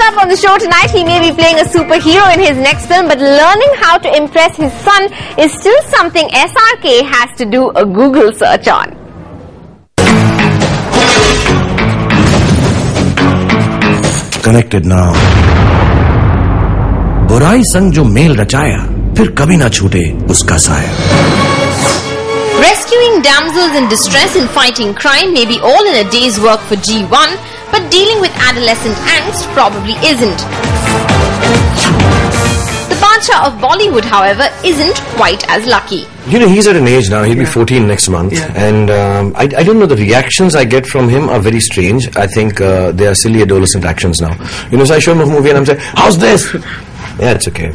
up on the show tonight, he may be playing a superhero in his next film, but learning how to impress his son is still something SRK has to do a Google search on. Connected now. बुराई संग जो mail रचाया, फिर कभी ना छूटे उसका साया. Rescuing damsels in distress and fighting crime may be all in a day's work for G1, but dealing with adolescent angst probably isn't. The Badshah of Bollywood, however, isn't quite as lucky. You know, he's at an age now, he'll be 14 next month, and I don't know, the reactions I get from him are very strange. I think they are silly adolescent actions now. You know, so I show him a movie and I'm saying, how's this? Yeah, it's okay.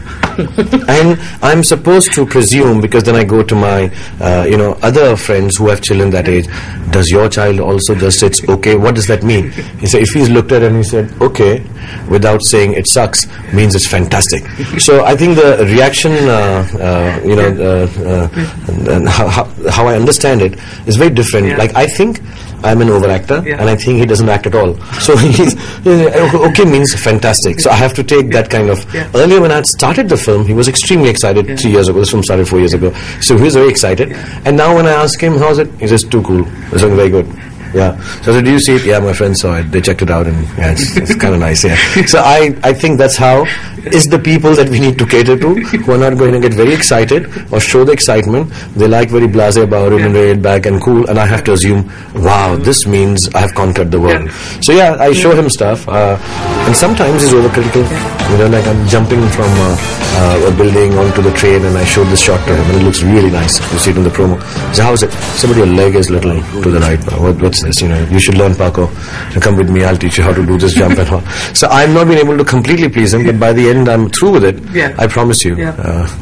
And I'm supposed to presume, because then I go to my, other friends who have children that age, does your child also just say it's okay? What does that mean? He said, if he's looked at it and he said, okay, without saying it sucks, means it's fantastic. So I think the reaction, and how I understand it is very different. Yeah. Like, I think I'm an overactor, and I think he doesn't act at all. So he's okay means fantastic. So I have to take that kind of. Earlier when I had started the film, he was extremely excited 3 years ago. This film started 4 years ago. So he was very excited. And now when I ask him, how's it? He says, too cool. It's looking very good. Yeah. So I said, do you see it? Yeah, my friends saw it. They checked it out, and yeah, it's kind of nice. Yeah. So I think that's how is the people that we need to cater to, who are not going to get very excited or show the excitement. They like very blasé about it and laid back and cool, and I have to assume, wow, this means I have conquered the world. So yeah, I show him stuff, and sometimes he's overcritical. You know, like I'm jumping from a building onto the train, and I show this shot to him, and it looks really nice. You see it in the promo. So how's it? Somebody, your leg is little to the right. What's this? You know, you should learn Paco. Come with me, I'll teach you how to do this jump and all. So I've not been able to completely please him, but by the end I'm through with it. I promise you.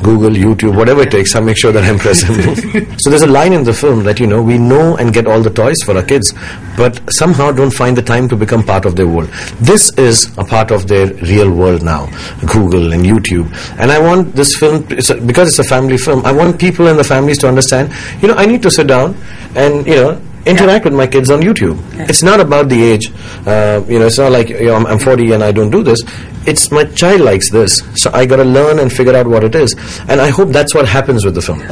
Google, YouTube, whatever it takes, I'll make sure that I impress him. So there's a line in the film that, you know, we know and get all the toys for our kids, but somehow don't find the time to become part of their world. This is a part of their real world now, Google and YouTube. And I want this film, because it's a family film, I want people and the families to understand, you know, I need to sit down and, you know, interact with my kids on YouTube. It's not about the age. It's not like, you know, I'm 40 and I don't do this. It's my child likes this. So I got to learn and figure out what it is. And I hope that's what happens with the film.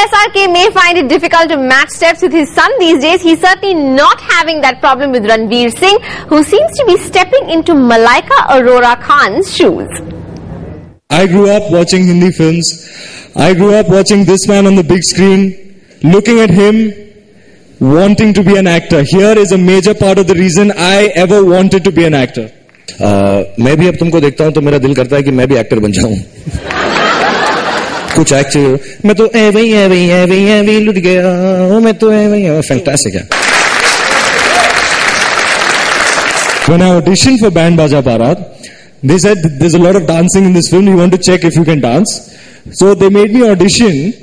SRK may find it difficult to match steps with his son these days. He's certainly not having that problem with Ranveer Singh, who seems to be stepping into Malaika Arora Khan's shoes. I grew up watching Hindi films. I grew up watching this man on the big screen, looking at him, wanting to be an actor. Here is a major part of the reason I ever wanted to be an actor. मैं भी अब तुमको देखता हूँ तो मेरा दिल करता है कि मैं भी एक्टर बन जाऊँ. कुछ एक्टर मैं तो एवं लुट गया मैं तो एवं fantastic है. When I auditioned for Band Baja Barat, they said there's a lot of dancing in this film, you want to check if you can dance. So they made me audition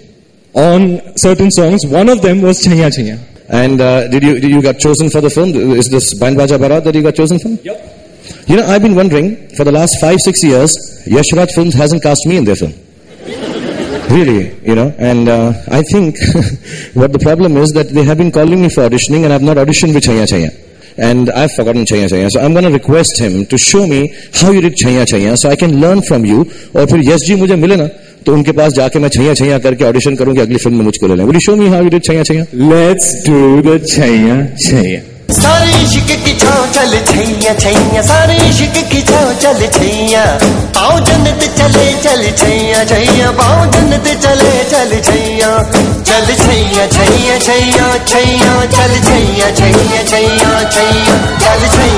on certain songs. One of them was Chaiya Chaiya. And did you got chosen for the film? Is this Band Baja Barat that you got chosen for? Yep. You know, I've been wondering for the last 5-6 years, Yash Raj Films hasn't cast me in their film. Really, you know, and I think what the problem is that they have been calling me for auditioning and I've not auditioned with Chaiya Chaiya. And I've forgotten Chaiya Chaiya. So I'm going to request him to show me how you did Chaiya Chaiya so I can learn from you. और फिर यश जी मुझे मिले ना तो उनके पास जाके मैं Chaiya Chaiya करके audition करूँ कि अगली फिल्म में मुझको ले लें. Will you show me how you did Chaiya Chaiya? Let's do the Chaiya Chaiya. सारे इश्क की छाँव चल छैया छैया सारे इश्क की छाँव चल छैया पाँव जन्नत चले चल छैया छैया पाँव जन्नत चले चल छैया चल छैया छैया छैया छैया चल छैया छैया छैया छैया चल छैया